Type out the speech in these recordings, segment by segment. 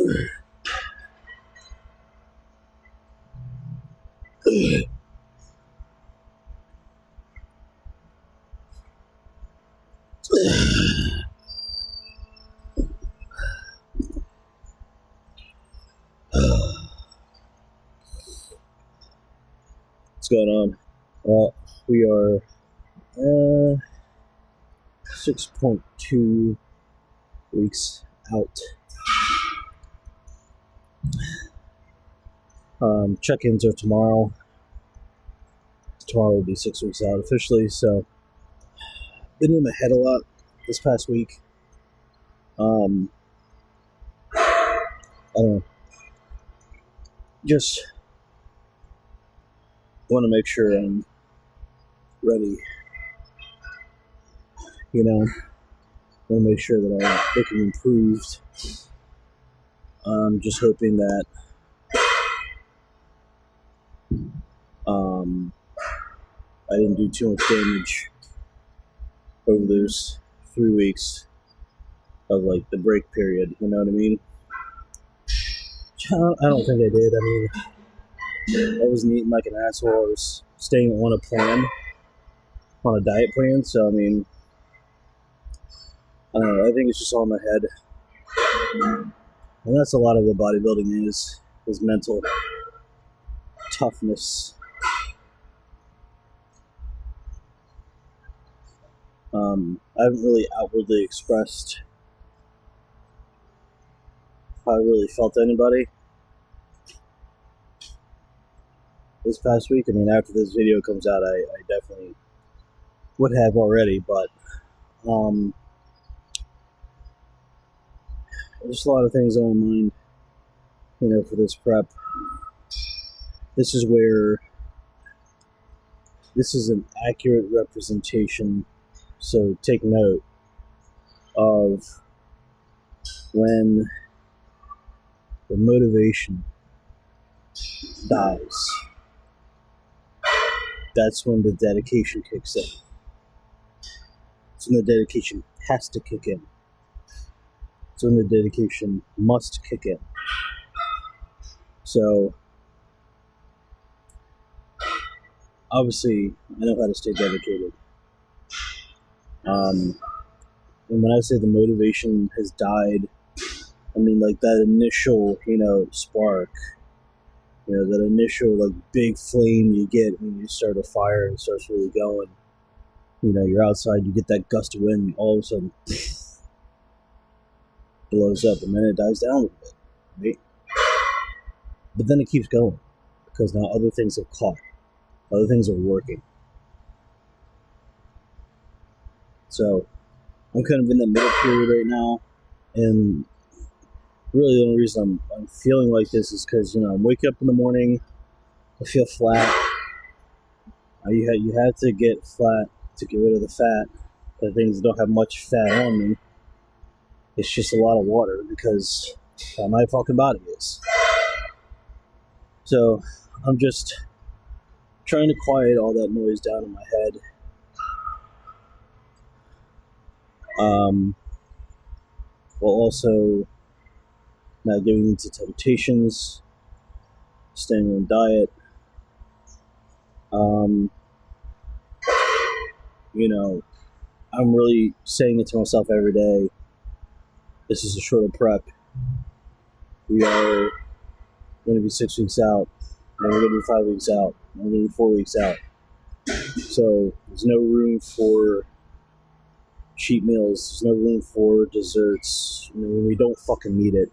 What's going on? Well, we are 6.2 weeks out. Check-ins are tomorrow. Tomorrow will be 6 weeks out officially, so been in my head a lot this past week. I don't know. Just want to make sure I'm ready. You know, want to make sure that I'm looking improved. I'm just hoping that I didn't do too much damage over those 3 weeks of like the break period. You know what I mean? I don't think I did. I mean, I wasn't eating like an asshole. I was staying on a plan, on a diet plan. So I mean, I don't know. I think it's just all in my head, and that's a lot of what bodybuilding is mental toughness. I haven't really outwardly expressed how I really felt to anybody this past week. I mean, after this video comes out, I definitely would have already, but there's a lot of things on my mind, you know, for this prep. This is where this is an accurate representation, so take note of when the motivation dies. That's when the dedication kicks in. It's when the dedication has to kick in. It's when the dedication must kick in. So, obviously, I know how to stay dedicated. And when I say the motivation has died, I mean like that initial, you know, spark. You know, that initial like big flame you get when you start a fire and it starts really going. You know, you're outside, you get that gust of wind, and all of a sudden blows up, and then it dies down a little bit, right? But then it keeps going because now other things have caught, other things are working. So I'm kind of in the middle period right now, and really the only reason I'm feeling like this is because, you know, I'm waking up in the morning, I feel flat. You have to get flat to get rid of the fat. The things that don't have much fat on me, it's just a lot of water because how my fucking body is. So I'm just trying to quiet all that noise down in my head. While also not giving into temptations, staying on diet. You know, I'm really saying it to myself every day. This is a shorter prep. We are going to be 6 weeks out. Then we're going to be 5 weeks out. Then we're going to be 4 weeks out. So there's no room for cheat meals. There's no room for desserts. You know, when we don't fucking need it.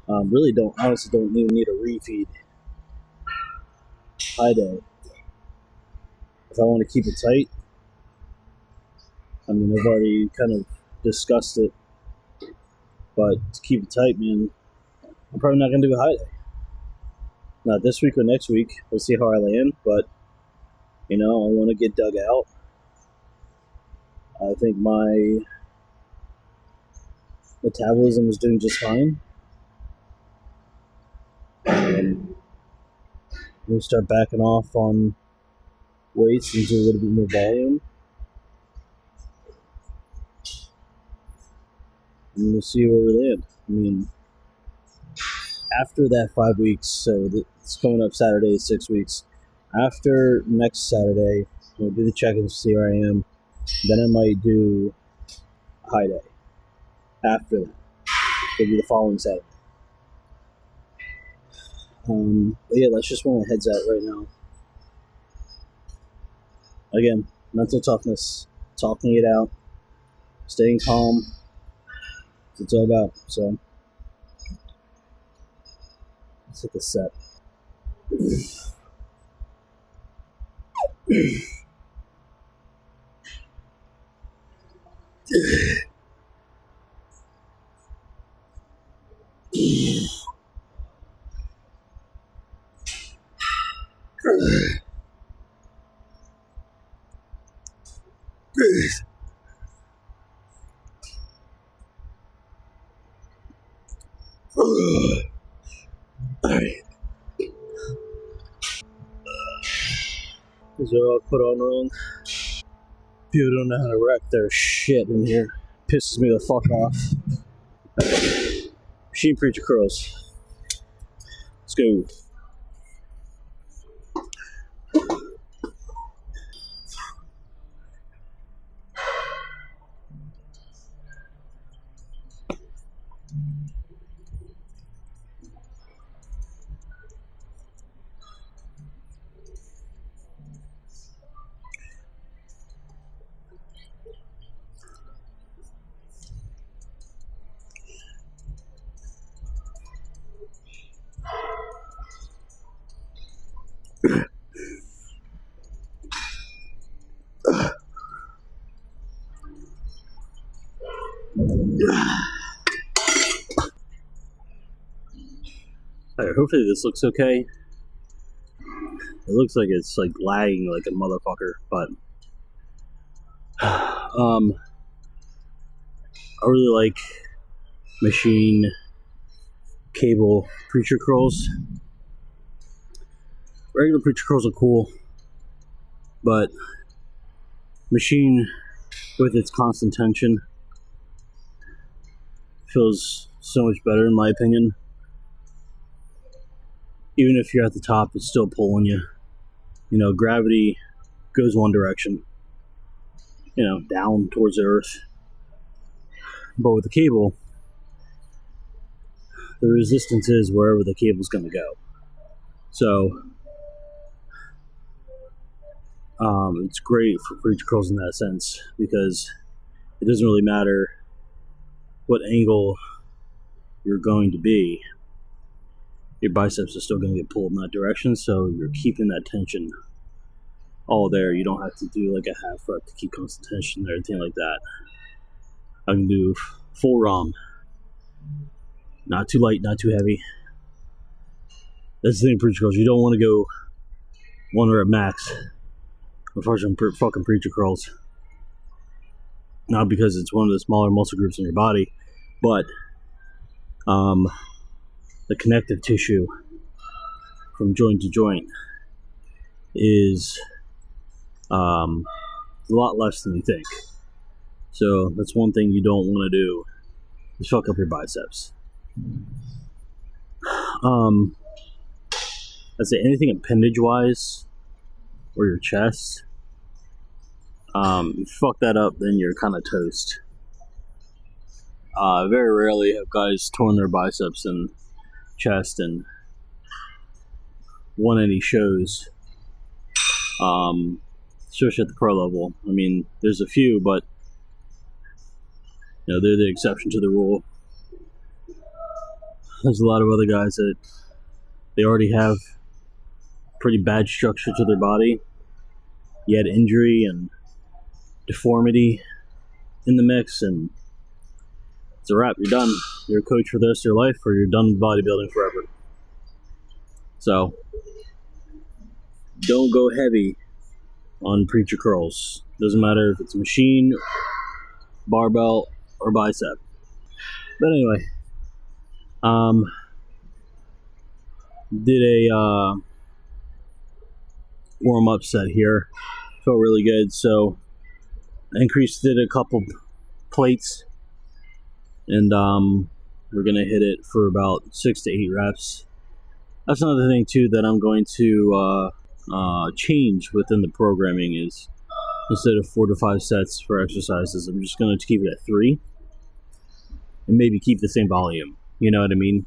Honestly don't even need a refeed. High day. If I want to keep it tight, I mean, I've already kind of discussed it, but to keep it tight, man, I'm probably not going to do a high day. Not this week or next week. We'll see how I land, but, you know, I want to get dug out. I think my metabolism is doing just fine. We'll start backing off on weights and do a little bit more volume. And we'll see where we land. I mean, after that 5 weeks, so it's coming up Saturday, 6 weeks. After next Saturday, we'll do the check-ins, see where I am. Then I might do a high day. After that, it'll be the following Saturday. But yeah, that's just where my head's at right now. Again, mental toughness, talking it out, staying calm. That's what it's all about. So, let's hit the set. Alright. These are all put on wrong. People don't know how to wreck their shit in here. Pisses me the fuck off. Machine preacher curls. Let's go. Alright, hopefully this looks okay. It looks like it's like lagging like a motherfucker, but I really like machine cable preacher curls. Regular preacher curls are cool, but machine with its constant tension feels so much better in my opinion. Even if you're at the top, it's still pulling you. You know, gravity goes one direction, you know, down towards the earth. But with the cable, the resistance is wherever the cable's going to go. So, it's great for preacher curls in that sense, because it doesn't really matter what angle you're going to be. Your biceps are still going to get pulled in that direction, so you're keeping that tension all there. You don't have to do like a half rep to keep constant tension or anything like that. I can do full ROM. Not too light, not too heavy. That's the thing, preacher curls. You don't want to go 1 rep max. Unfortunately, fucking preacher curls. Not because it's one of the smaller muscle groups in your body, but the connective tissue from joint to joint is a lot less than you think. So that's one thing you don't want to do, is fuck up your biceps. I'd say anything appendage wise or your chest, you fuck that up, then you're kind of toast. Very rarely have guys torn their biceps and chest and won any shows, especially at the pro level. I mean, there's a few, but you know, they're the exception to the rule. There's a lot of other guys that they already have pretty bad structure to their body. You add injury and deformity in the mix, and it's a wrap. You're done. You're a coach for the rest of your life, or you're done with bodybuilding forever. So, don't go heavy on preacher curls. Doesn't matter if it's machine, barbell, or bicep. But anyway, did a warm-up set here. Felt really good, so I increased it a couple plates, and we're going to hit it for about 6 to 8 reps. That's another thing too that I'm going to change within the programming is instead of 4 to 5 sets for exercises, I'm just going to keep it at 3 and maybe keep the same volume. You know what I mean?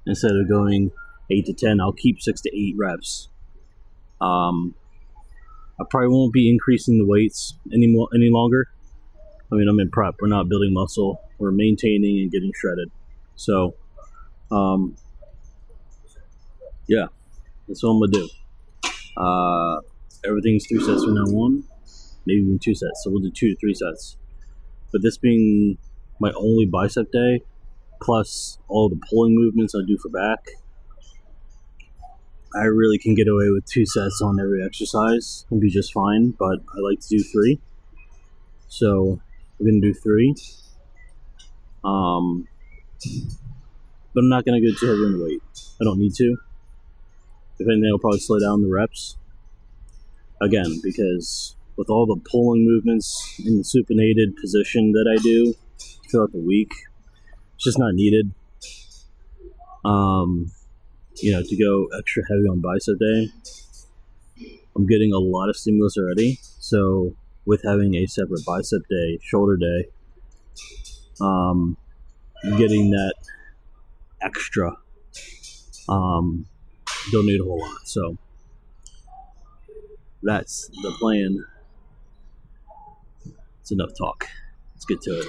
Instead of going 8 to 10, I'll keep 6 to 8 reps. I probably won't be increasing the weights any longer. I mean, I'm in prep. We're not building muscle. We're maintaining and getting shredded. So, yeah, that's what I'm going to do. Everything's 3 sets from now on. Maybe even 2 sets. So we'll do 2 to 3 sets. But this being my only bicep day, plus all the pulling movements I do for back, I really can get away with 2 sets on every exercise and be just fine, but I like to do 3. So we're going to do 3. But I'm not going to go too heavy on the weight. I don't need to. If anything, I'll probably slow down the reps. Again, because with all the pulling movements in the supinated position that I do throughout the week, it's just not needed. To go extra heavy on bicep day, I'm getting a lot of stimulus already. So with having a separate bicep day, shoulder day, getting that extra, don't need a whole lot. So that's the plan. It's enough talk. Let's get to it.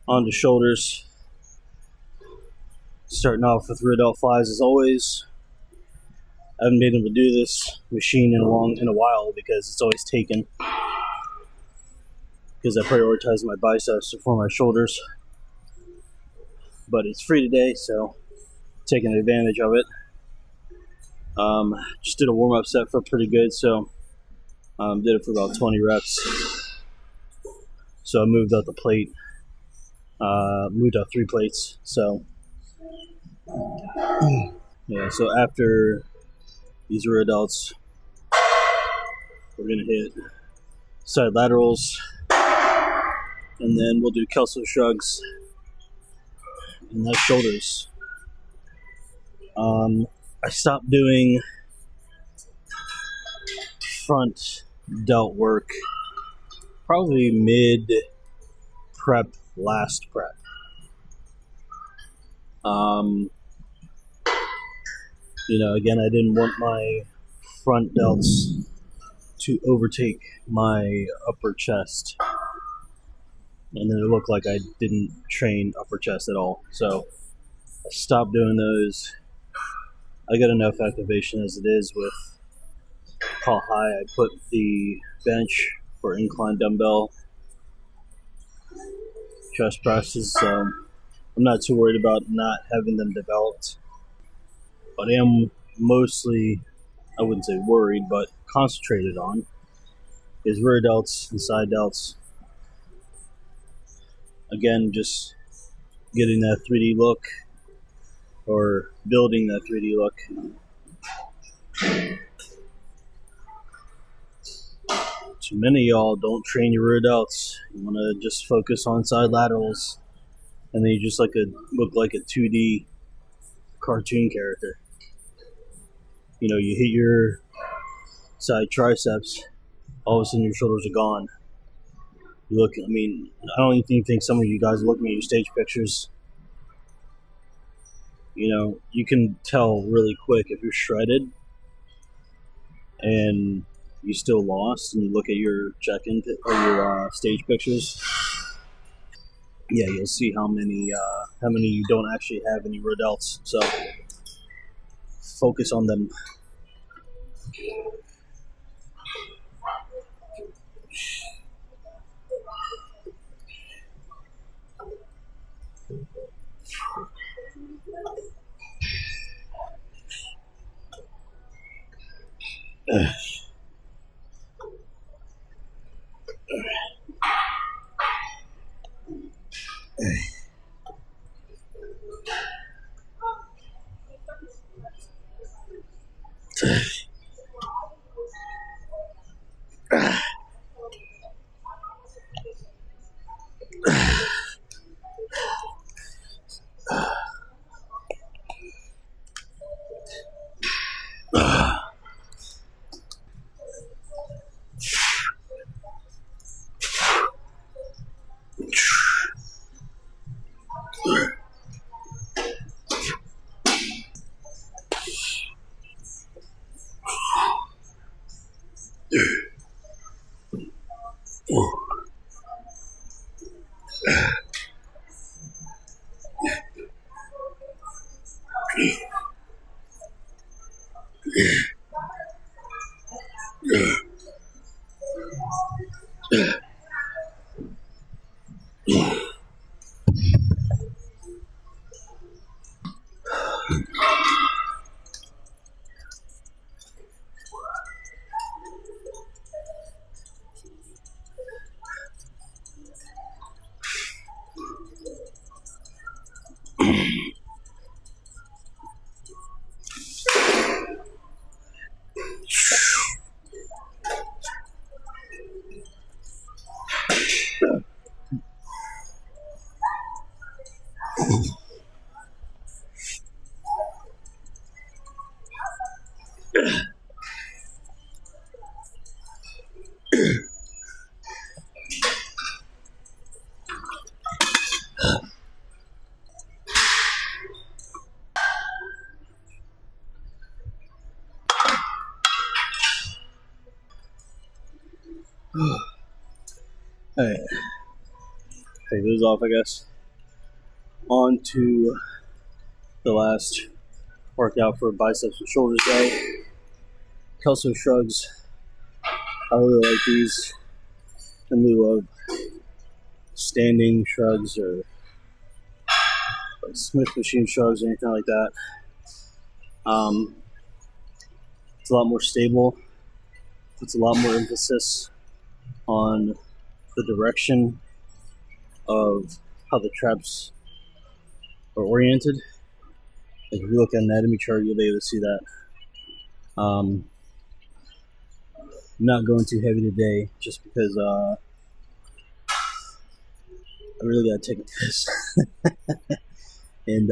On to shoulders. Starting off with rear delt flies as always. I haven't been able to do this machine in a while because it's always taken. Because I prioritize my biceps before my shoulders. But it's free today, so taking advantage of it. Just did a warm-up set, felt pretty good, so did it for about 20 reps. So I moved out the plate. Moved out 3 plates. So yeah, so after these rear delts, we're gonna hit side laterals, and then we'll do Kelso shrugs, and that's shoulders. I stopped doing front delt work probably mid prep, last prep. Again, I didn't want my front delts to overtake my upper chest, and then it looked like I didn't train upper chest at all. So I stopped doing those. I got enough activation as it is with how high I put the bench for incline dumbbell chest presses, so I'm not too worried about not having them developed. But I am mostly, I wouldn't say worried, but concentrated on is rear delts and side delts. Again, just getting that 3D look, or building that 3D look. Too many of y'all don't train your rear delts. You want to just focus on side laterals, and then you just look like a 2D cartoon character. You know, you hit your side triceps, all of a sudden your shoulders are gone. You look, I mean, I don't even think some of you guys are looking at your stage pictures. You know, you can tell really quick if you're shredded and you still lost, and you look at your check-in or your stage pictures. Yeah, you'll see how many you don't actually have any rear delts. So focus on them. Alright, take those off, I guess. On to the last workout for biceps and shoulders day. Kelso shrugs. I really like these in lieu of standing shrugs or like Smith machine shrugs or anything like that. It's a lot more stable. Puts a lot more emphasis on the direction of how the traps are oriented. Like if you look at an anatomy chart, you'll be able to see that. I'm not going too heavy today just because I really gotta take a piss. And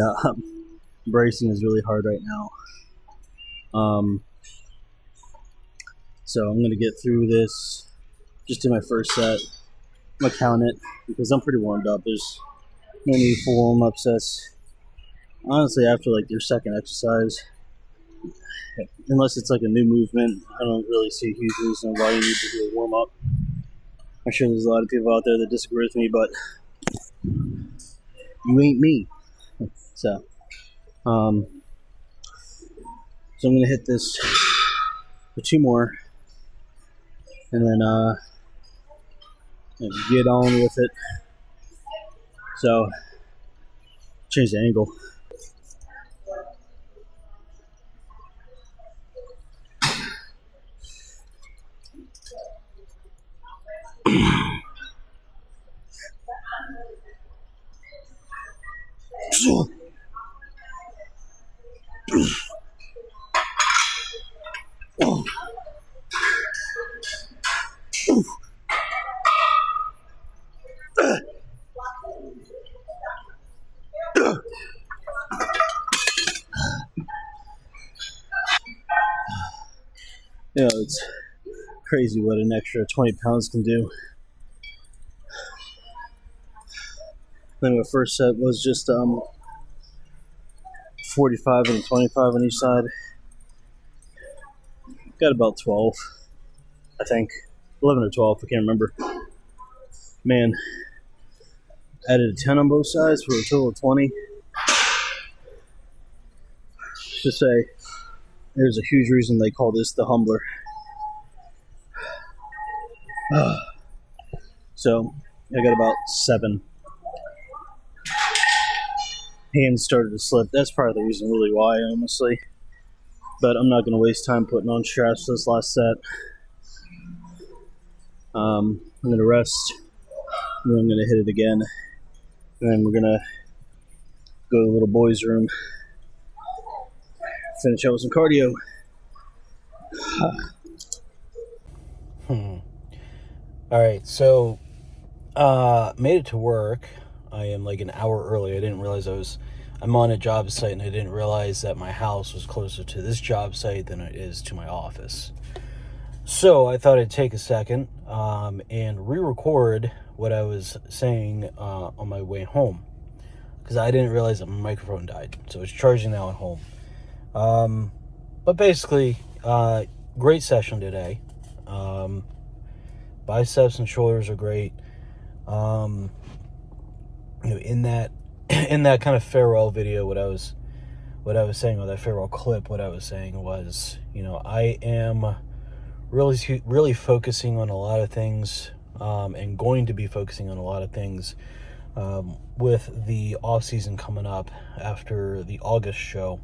bracing is really hard right now. So I'm gonna get through this. Just do my first set. I'm gonna count it because I'm pretty warmed up. There's no need for warm-up sets. Honestly, after like your second exercise, unless it's like a new movement, I don't really see a huge reason why you need to do a warm-up. I'm sure there's a lot of people out there that disagree with me, but you ain't me. So I'm gonna hit this for 2 more, and then get on with it. So change the angle. You know, it's crazy what an extra 20 pounds can do. Then the first set was just 45 and 25 on each side. Got about 12, I think. 11 or 12, I can't remember. Man, added a 10 on both sides for a total of 20. Just say, there's a huge reason they call this the Humbler. So, I got about 7. Hands started to slip. That's probably the reason really why, honestly. But I'm not going to waste time putting on straps for this last set. I'm going to rest. And then I'm going to hit it again. And then we're going to go to the little boys' room. Finish out with some cardio. Alright, so made it to work. I am like an hour early. I didn't realize I'm on a job site, and I didn't realize that my house was closer to this job site than it is to my office. So I thought I'd take a second and re-record what I was saying on my way home, because I didn't realize that my microphone died. So it's charging now at home. But basically, great session today. Biceps and shoulders are great. In that kind of farewell video, what I was saying, or that farewell clip, what I was saying was, I am really focusing on a lot of things, and going to be focusing on a lot of things with the off season coming up after the August show.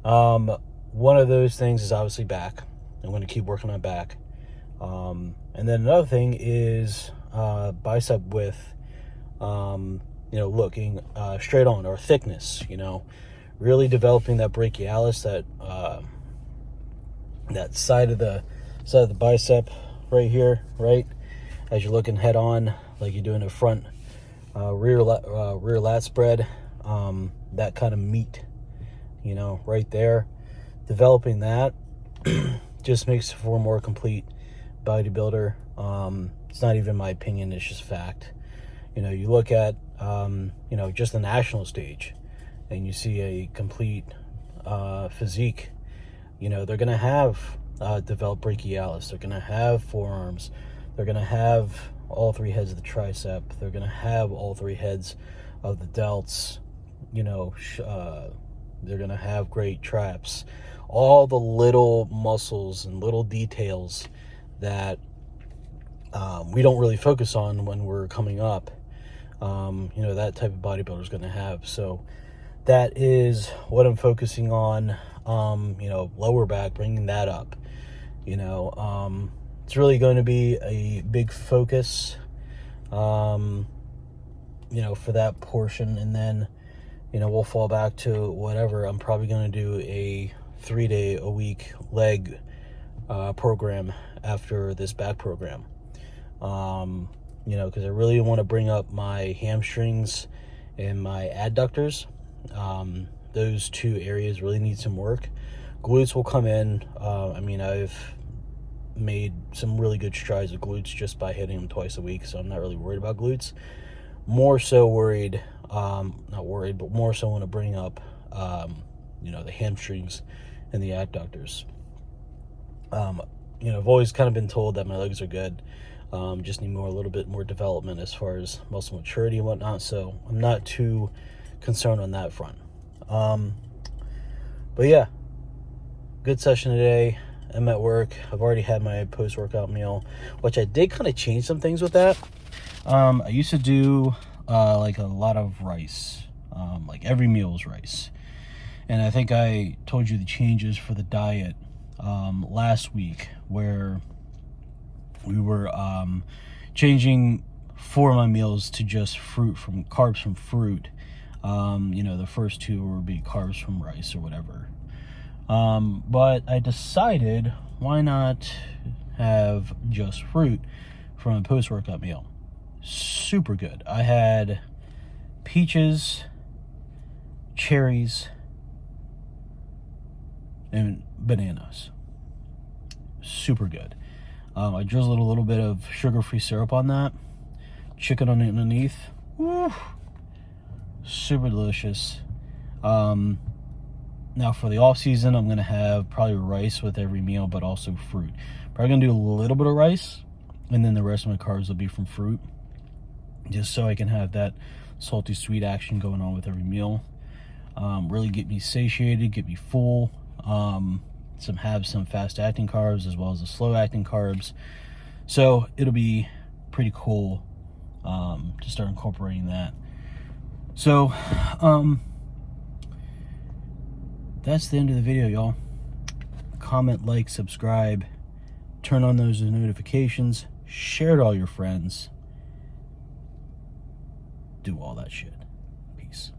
One of those things is obviously back. I'm going to keep working on back. And then another thing is bicep width, looking straight on, or thickness, really developing that brachialis, that side of the bicep right here, right? As you're looking head on, like you're doing a front rear lat spread, that kind of meat, right there. Developing that just makes it for a more complete bodybuilder. It's not even my opinion, it's just fact. You look at just the national stage, and you see a complete physique. They're gonna have developed brachialis, they're gonna have forearms, they're gonna have all 3 heads of the tricep, they're gonna have all 3 heads of the delts, they're gonna have great traps, all the little muscles and little details that we don't really focus on when we're coming up. That type of bodybuilder is going to have. So that is what I'm focusing on. Lower back, bringing that up. It's really going to be a big focus, for that portion. And then, we'll fall back to whatever. I'm probably going to do a 3-day-a-week leg program after this back program. Because I really want to bring up my hamstrings and my adductors. Those 2 areas really need some work. Glutes will come in. I've made some really good strides with glutes just by hitting them twice a week, so I'm not really worried about glutes. More so worried, not worried, but more so want to bring up, the hamstrings and the adductors. I've always kind of been told that my legs are good. Just need a little bit more development as far as muscle maturity and whatnot, so I'm not too concerned on that front. But yeah, good session today. I'm at work. I've already had my post-workout meal, which I did kind of change some things with that. I used to do like a lot of rice, like every meal was rice, and I think I told you the changes for the diet last week, where we were changing 4 of my meals to just carbs from fruit, You know, the first two would be carbs from rice or whatever. But I decided, why not have just fruit from a post-workout meal? Super good. I had peaches, cherries, and bananas. Super good. I drizzled a little bit of sugar-free syrup on that. Chicken on it underneath. Woo! Super delicious. Now for the off season, I'm gonna have probably rice with every meal, but also fruit. Probably gonna do a little bit of rice, and then the rest of my carbs will be from fruit, just so I can have that salty sweet action going on with every meal. Really get me satiated, get me full. Have some fast acting carbs as well as the slow acting carbs. So it'll be pretty cool to start incorporating that. So that's the end of the video, y'all. Comment, like, subscribe, turn on those notifications, share it to all your friends. Do all that shit. Peace.